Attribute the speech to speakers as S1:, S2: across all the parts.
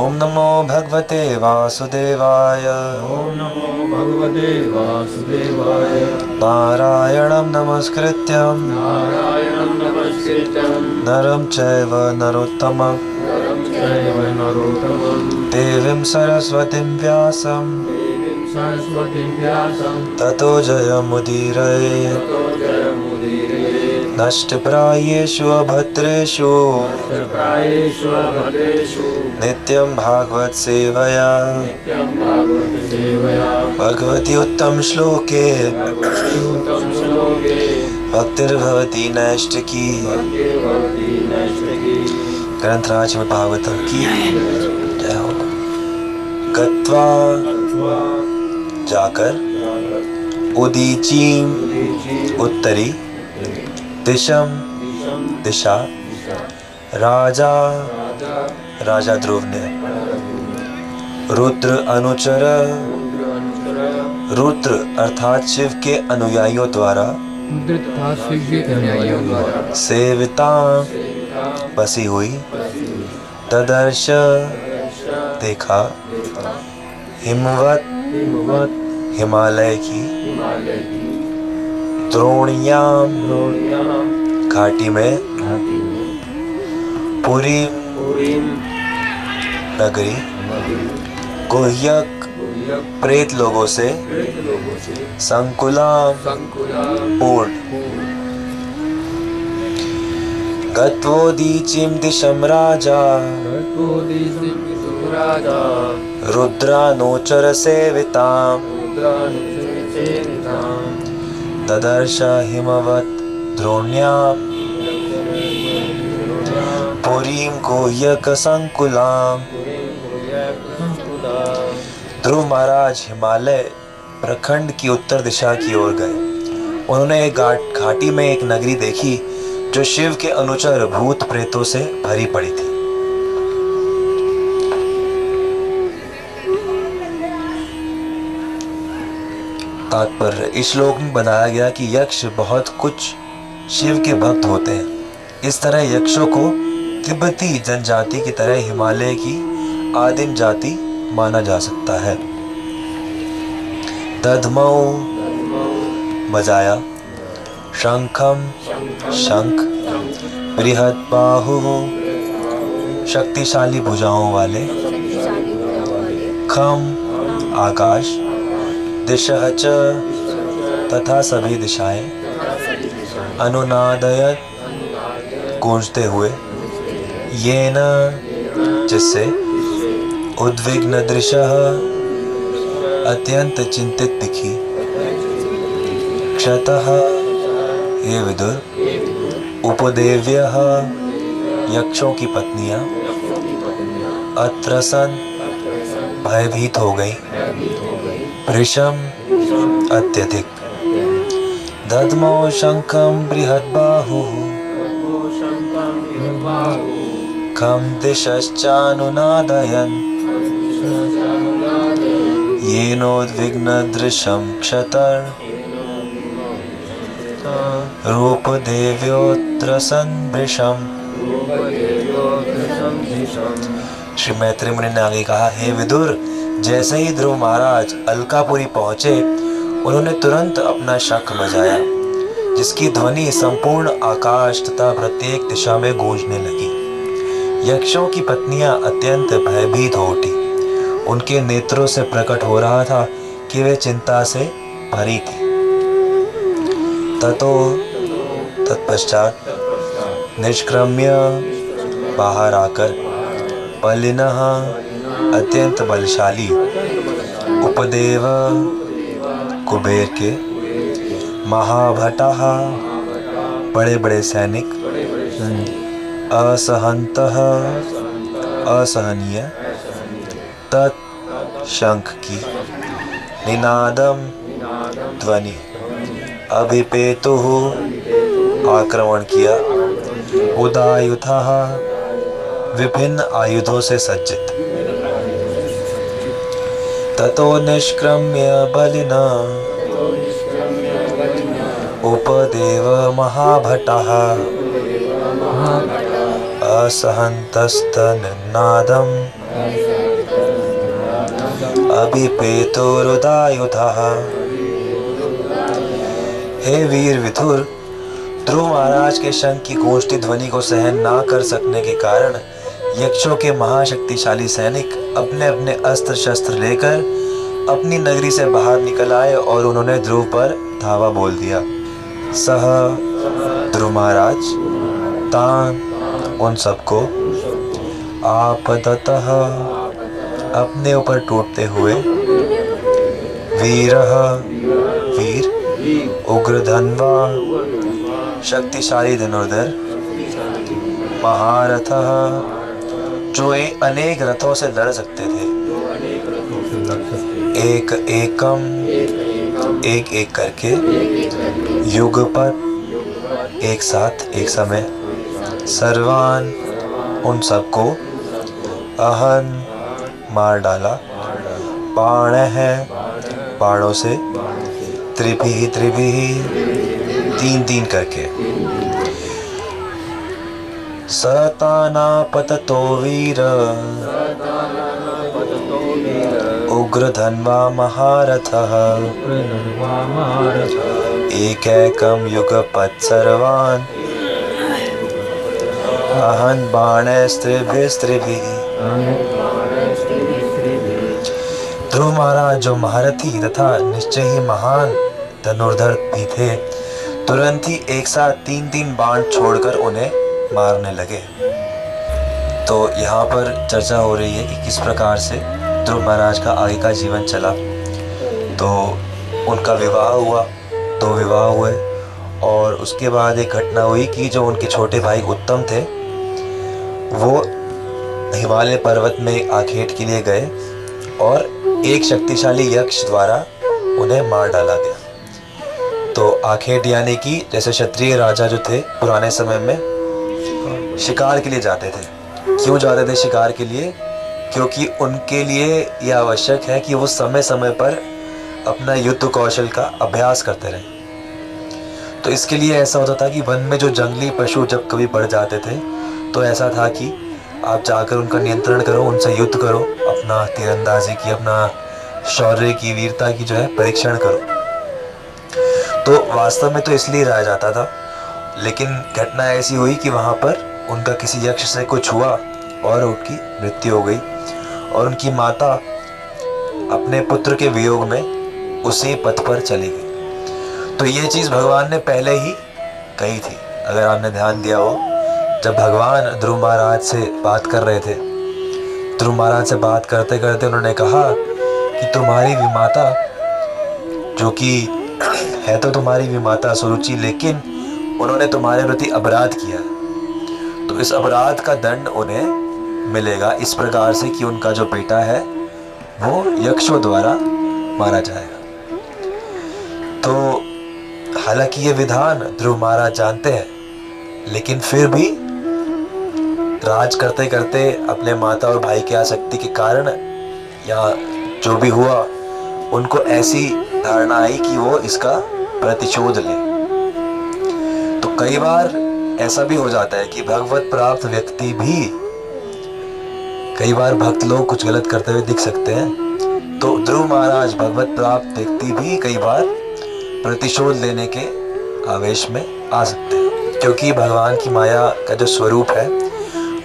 S1: ओम नमो भगवते वासुदेवाय।
S2: ओम नमो भगवते वासुदेवाय।
S1: नारायणं नमस्कृत्यं
S2: नारायणं नमस्कृत्यं
S1: नरं चैव नरोत्तमं
S2: नरं चैव नरोत्तमं
S1: देवीं सरस्वतीं व्यासं
S2: देवीं सरस्वतीं व्यासं
S1: ततो जयमुदीरये।
S2: ततो जयमुदीरये।
S1: नष्टप्रायेषु अभद्रेषु
S2: नष्टप्रायेषु अभद्रेषु
S1: नित्यं भागवत सेवया
S2: नित्यं भागवत सेवया
S1: भगवति उत्तम श्लोके
S2: भगवति उत्तम श्लोके
S1: भक्तिर्भवति नैष्टिकी।
S2: भक्तिर्भवति नैष्टिकी।
S1: ग्रंथराज में भागवतम की जय हो। गत्वा जाकर उदीचीं उत्तरी दिशम दिशा राजा ध्रुव ने रुद्र अनुचर रुद्र अर्थात शिव के अनुयायियों द्वारा सेविता बसी हुई तदर्श देखा हिमवत हिमालय की द्रोणियाम घाटी में पुरी नगरी गुह्यक प्रेत लोगों से संकुला पूर्ण गत्वोदीचीं दिशं राजा रुद्रानोचर सेवितां ददर्श हिमवत द्रोण्यां पुरीं गुह्यक संकुलां। ध्रुव महाराज हिमालय प्रखंड की उत्तर दिशा की ओर गए। उन्होंने एक घाटी में एक नगरी देखी जो शिव के अनुचर भूत प्रेतों से भरी पड़ी थी। तात्पर्य इस श्लोक में बताया गया कि यक्ष बहुत कुछ शिव के भक्त होते हैं। इस तरह यक्षों को तिब्बती जनजाति की तरह हिमालय की आदिम जाति माना जा सकता है। दधमौ बजाया, शंखम शंख, बृहद बाहु शक्तिशाली भुजाओं वाले, खम आकाश, दिशः च तथा सभी दिशाएं, अनुनादयत गूंजते हुए, येन जिससे, उद्विग्न दृशः अत्यंत चिंतित दिखी, क्षतः हे विदुर, उपदेव्यः यक्षों की पत्नियां, अत्रसन भयभीत हो गई, भृशम अत्यधिक, दद्मौ शंखं बृहद्बाहु खं दिशश्चानुनादयन् येनोद्विग्नदृशं क्षतर रूपदेव्योऽत्र सन्भृशम्। श्री मैत्री मुनि ने आगे कहा, हे विदुर, जैसे ही ध्रुव महाराज अलकापुरी पहुंचे उन्होंने तुरंत अपना शंख बजाया जिसकी ध्वनि संपूर्ण आकाश तथा प्रत्येक दिशा में गूंजने लगी। यक्षों की पत्नियां अत्यंत भयभीत हो उठी। उनके नेत्रों से प्रकट हो रहा था कि वे चिंता से भरी थी। तत्पश्चात निष्क्रम्य बाहर आकर बलिनः अत्यंत बलशाली उपदेव कुबेर के, महाभटाः बड़े बड़े सैनिक, असहंतः असहनीय, तत् शंख की, निनादम ध्वनि, अभिपेतुः आक्रमण किया, उदायुधः विभिन्न आयुधों से सज्जित, ततो निष्क्रम्य बलिना उपदेव महाभटाः असहन्तस्तनिनादम् अभिपेतुरुदायुधः। हे वीर विथुर, ध्रुव महाराज के शंख की गूंजती ध्वनि को सहन ना कर सकने के कारण यक्षों के महाशक्तिशाली सैनिक अपने अपने अस्त्र शस्त्र लेकर अपनी नगरी से बाहर निकल आए और उन्होंने ध्रुव पर धावा बोल दिया। सह ध्रुव महाराज तान उन सबको आपदतः अपने ऊपर टूटते हुए वीरः वीर उग्रधन्वा शक्तिशाली धनुर्धर महारथः जो अनेक रथों से लड़ सकते थे एक एक करके युगपत् एक साथ एक समय सर्वान उन सबको अहन मार डाला बाण है बाणों से त्रिभिः तीन तीन करके सतानापततो वीर उग्रधन्वा महारथः एकैकं युगपत् सर्वान् अहन् बाणैस्त्रिभिः। ध्रुव महाराज जो महारथी तथा निश्चय ही महान धनुर्धर भी थे, तुरंत ही एक साथ तीन तीन बाण छोड़कर उन्हें मारने लगे। तो यहाँ पर चर्चा हो रही है कि किस प्रकार से ध्रुव महाराज का आगे का जीवन चला। तो उनका विवाह हुआ, 2 विवाह हुए और उसके बाद एक घटना हुई कि जो उनके छोटे भाई उत्तम थे वो हिमालय पर्वत में आखेट के लिए गए और एक शक्तिशाली यक्ष द्वारा उन्हें मार डाला गया। तो आखेट यानी कि जैसे क्षत्रिय राजा जो थे पुराने समय में शिकार के लिए जाते थे। क्यों जाते थे शिकार के लिए? क्योंकि उनके लिए यह आवश्यक है कि वो समय समय पर अपना युद्ध कौशल का अभ्यास करते रहे। तो इसके लिए ऐसा होता था कि वन में जो जंगली पशु जब कभी बढ़ जाते थे तो ऐसा था कि आप जाकर उनका नियंत्रण करो, उनसे युद्ध करो, अपना तीरंदाजी की, अपना शौर्य की, वीरता की जो है परीक्षण करो। तो वास्तव में तो इसलिए रहा जाता था, लेकिन घटना ऐसी हुई कि वहाँ पर उनका किसी यक्ष से कुछ हुआ और उनकी मृत्यु हो गई और उनकी माता अपने पुत्र के वियोग में उसी पथ पर चली गई। तो ये चीज़ भगवान ने पहले ही कही थी, अगर आपने ध्यान दिया हो। जब भगवान ध्रुव महाराज से बात कर रहे थे, ध्रुव महाराज से बात करते करते उन्होंने कहा कि तुम्हारी विमाता, जो कि है तो तुम्हारी विमाता सुरुचि, लेकिन उन्होंने तुम्हारे प्रति अपराध किया, तो इस अपराध का दंड उन्हें मिलेगा इस प्रकार से कि उनका जो बेटा है वो यक्षों द्वारा मारा जाएगा। तो हालांकि ये विधान ध्रुव महाराज जानते हैं, लेकिन फिर भी राज करते करते अपने माता और भाई की आसक्ति के कारण या जो भी हुआ, उनको ऐसी धारणा आई कि वो इसका प्रतिशोध ले। तो कई बार ऐसा भी हो जाता है कि भगवत प्राप्त व्यक्ति भी, कई बार भक्त लोग कुछ गलत करते हुए दिख सकते हैं। तो ध्रुव महाराज भगवत प्राप्त व्यक्ति भी कई बार प्रतिशोध लेने के आवेश में आ सकते हैं, क्योंकि भगवान की माया का जो स्वरूप है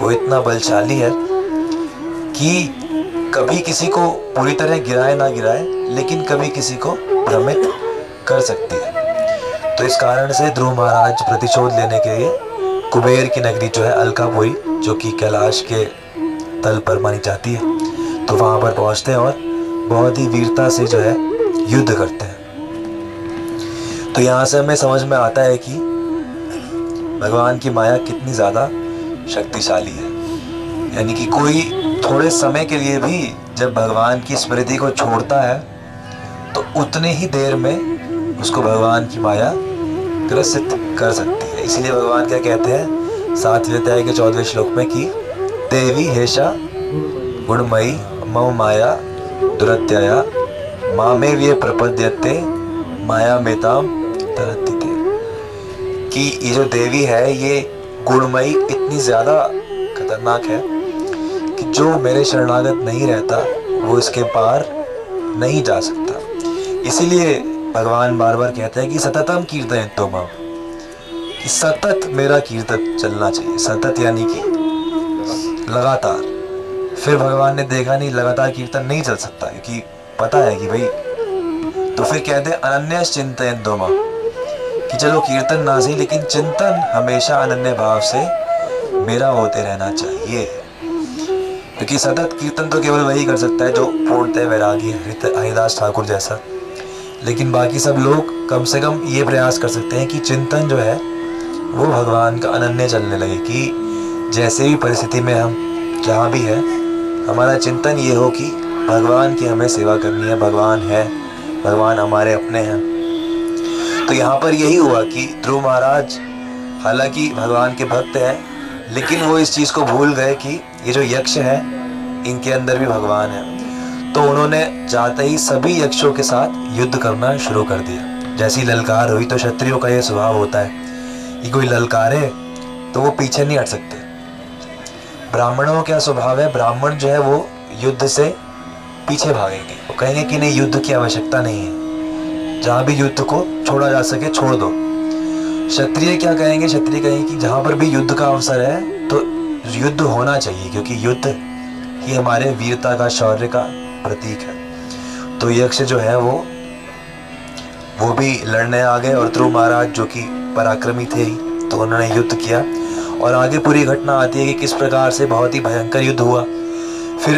S1: वो इतना बलशाली है कि कभी किसी को पूरी तरह गिराए ना गिराए, लेकिन कभी किसी को भ्रमित कर सकती है। तो इस कारण से ध्रुव महाराज प्रतिशोध लेने के लिए कुबेर की नगरी जो है अलकापुरी, जो कि कैलाश के तल पर मानी जाती है, तो वहाँ पर पहुँचते हैं और बहुत ही वीरता से जो है युद्ध करते हैं। तो यहाँ से हमें समझ में आता है कि भगवान की माया कितनी ज़्यादा शक्तिशाली है। यानी कि कोई थोड़े समय के लिए भी जब भगवान की स्मृति को छोड़ता है तो उतने ही देर में उसको भगवान की माया ग्रसित कर सकती है। इसलिए भगवान क्या कहते हैं 7वें अध्याय के 14वें श्लोक में कि देवी हेषा गुणमयी मम माया दुरत्यया मामे व्ये प्रपद्यते माया मेताम तरत्तिते। कि ये जो देवी है ये गुणमयी इतनी ज़्यादा खतरनाक है कि जो मेरे शरणागत नहीं रहता वो इसके पार नहीं जा सकता। इसीलिए भगवान बार बार कहते हैं कि सततम कीर्तयन्तो माम, कि सतत मेरा कीर्तन चलना चाहिए। सतत यानी कि लगातार। फिर भगवान ने देखा नहीं लगातार कीर्तन नहीं चल सकता, क्योंकि पता है कि भाई, तो फिर कहते हैं अनन्य चिंतयन्तो माम, कि चलो कीर्तन ना सही लेकिन चिंतन हमेशा अनन्य भाव से मेरा होते रहना चाहिए। क्योंकि सतत कीर्तन तो केवल वही कर सकता है जो पूर्णतः वैरागी है, हरिदास ठाकुर जैसा। लेकिन बाकी सब लोग कम से कम ये प्रयास कर सकते हैं कि चिंतन जो है वो भगवान का अनन्य चलने लगे, कि जैसे भी परिस्थिति में हम जहाँ भी है, हमारा चिंतन ये हो कि भगवान की हमें सेवा करनी है, भगवान है, भगवान हमारे अपने हैं। तो यहाँ पर यही हुआ कि ध्रुव महाराज हालांकि भगवान के भक्त हैं, लेकिन वो इस चीज़ को भूल गए कि ये जो यक्ष है इनके अंदर भी भगवान है। तो उन्होंने जाते ही सभी यक्षों के साथ युद्ध करना शुरू कर दिया। जैसी ललकार हुई, तो क्षत्रियों का ये स्वभाव होता है कि कोई ललकारे तो वो पीछे नहीं हट सकते। ब्राह्मणों का क्या स्वभाव है, ब्राह्मण जो है वो युद्ध से पीछे भागेंगे, वो कहेंगे कि नहीं युद्ध की आवश्यकता नहीं है, जहाँ भी युद्ध को छोड़ा जा सके छोड़ दो। क्षत्रिय क्या कहेंगे, क्षत्रिय कहेंगे कि जहाँ पर भी युद्ध का अवसर है तो युद्ध होना चाहिए, क्योंकि युद्ध ही हमारे वीरता का, शौर्य का प्रतीक है। तो यक्ष जो है वो भी लड़ने आ गए, और ध्रुव महाराज जो कि पराक्रमी थे ही, तो उन्होंने युद्ध किया। और आगे पूरी घटना आती है कि किस प्रकार से बहुत ही भयंकर युद्ध हुआ। फिर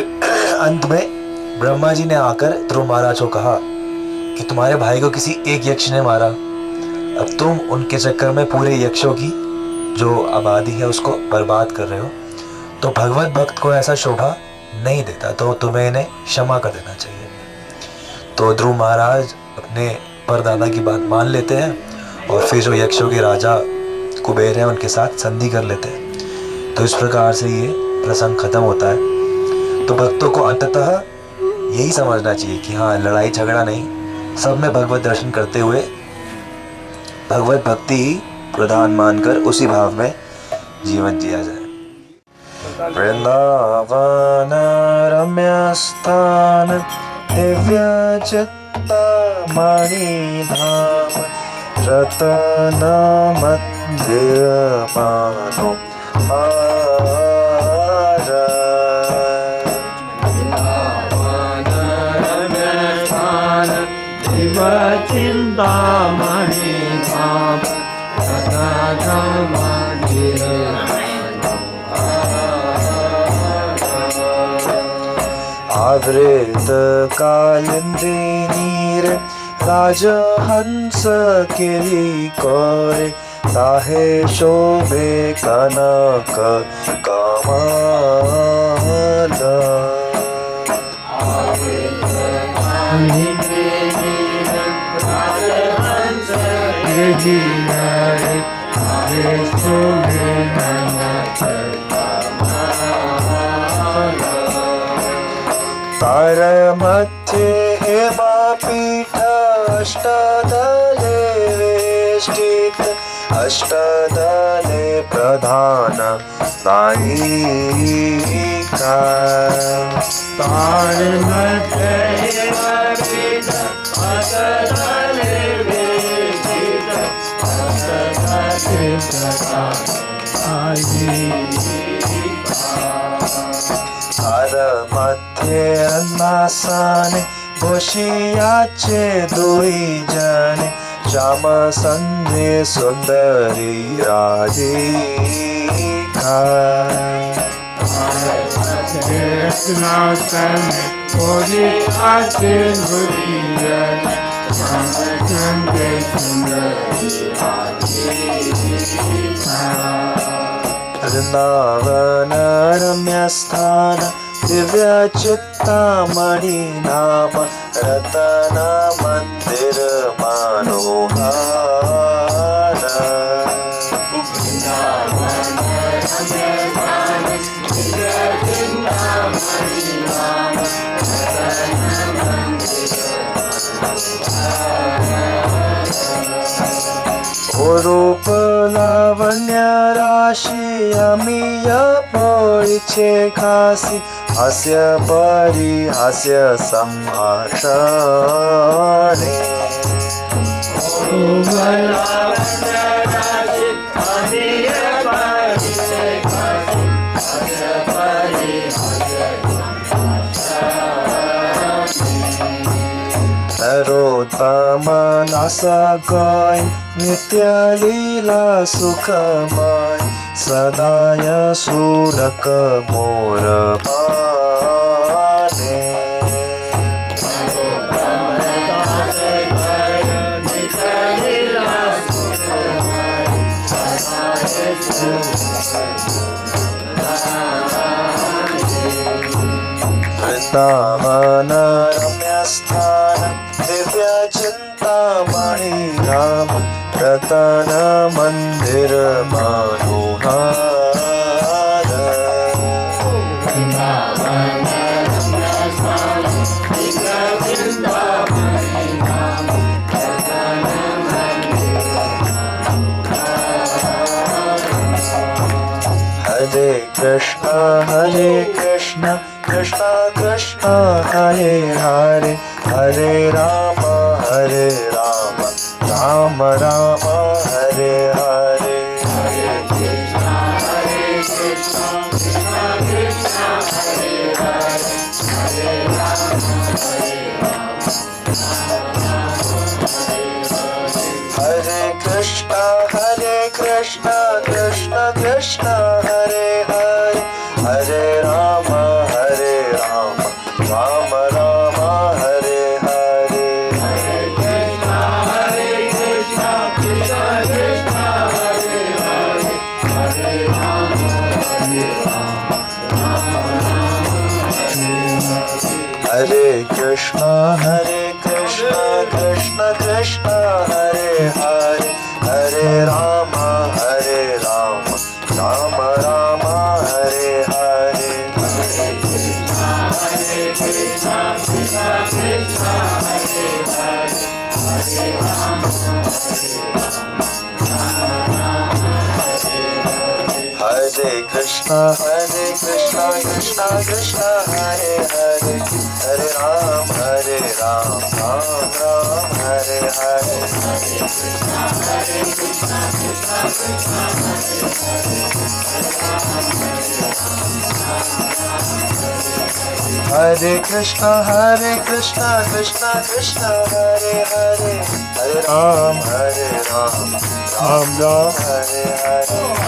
S1: अंत में ब्रह्मा जी ने आकर ध्रुव महाराज को कहा कि तुम्हारे भाई को किसी एक यक्ष ने मारा, अब तुम उनके चक्कर में पूरे यक्षों की जो आबादी है उसको बर्बाद कर रहे हो, तो भगवत भक्त को ऐसा शोभा नहीं देता, तो तुम्हें इन्हें क्षमा कर देना चाहिए। तो ध्रुव महाराज अपने परदादा की बात मान लेते हैं, और फिर जो यक्षों के राजा कुबेर हैं उनके साथ संधि कर लेते हैं। तो इस प्रकार से ये प्रसंग खत्म होता है। तो भक्तों को अंततः यही समझना चाहिए कि हाँ, लड़ाई झगड़ा नहीं, सब में भगवत दर्शन करते हुए भगवत भक्ति ही प्रधान मानकर उसी भाव में जीवन जिया जाए। वृंदावन रम्य स्थान दिव्य चित्तमणि धाम रतन मंदिर मानो
S2: चिंतामणि धाम मंदिर
S1: आवृत कालिंदी नीर राजहंस गिरी कौरे ताहे शोभे कनक कमल। तार मध्ये हेमपीठ अष्टदले वेष्टित अष्टदले प्रधान नायिका।
S2: तार मध्ये हेमपीठ अष्टदले वेष्टित अष्टदले प्रधान नायिका।
S1: तार मध्ये अन्नासाने बसियाचे दुई जने श्याम संधे सुंदरी राधिका।
S2: अन्नासाने बसियाचे दुई जने श्याम संधे सुंदरी राधिका।
S1: वृंदावन रम्य स्थान दिव्य चित्तमणि नाम रतन मंदिर मनोहर। रूप लावण्य राज আসি আমি পড়ছে খাসি হাস্য পরিহাস্য সম্ভাষণে नरोत्तम नासकय नित्य लीला सुखमय सदाय सूरक मोर पाने वृंदावन रम्य स्थान दिव्य चिंतामणि धाम रतन मंदिर मनोहर हरे कृष्ण कृष्ण कृष्ण हरे हरे हरे राम राम राम हरे हरे हरे कृष्ण कृष्ण कृष्ण हरे हरे हरे राम राम राम हरे हरे हरे कृष्ण कृष्ण कृष्ण हरे हरे हरे राम राम राम हरे हरे हरे कृष्ण कृष्ण कृष्ण हरे हरे हरे राम राम हरे हरे हरे कृष्ण कृष्ण कृष्ण हरे हरे हरे राम राम हरे हरे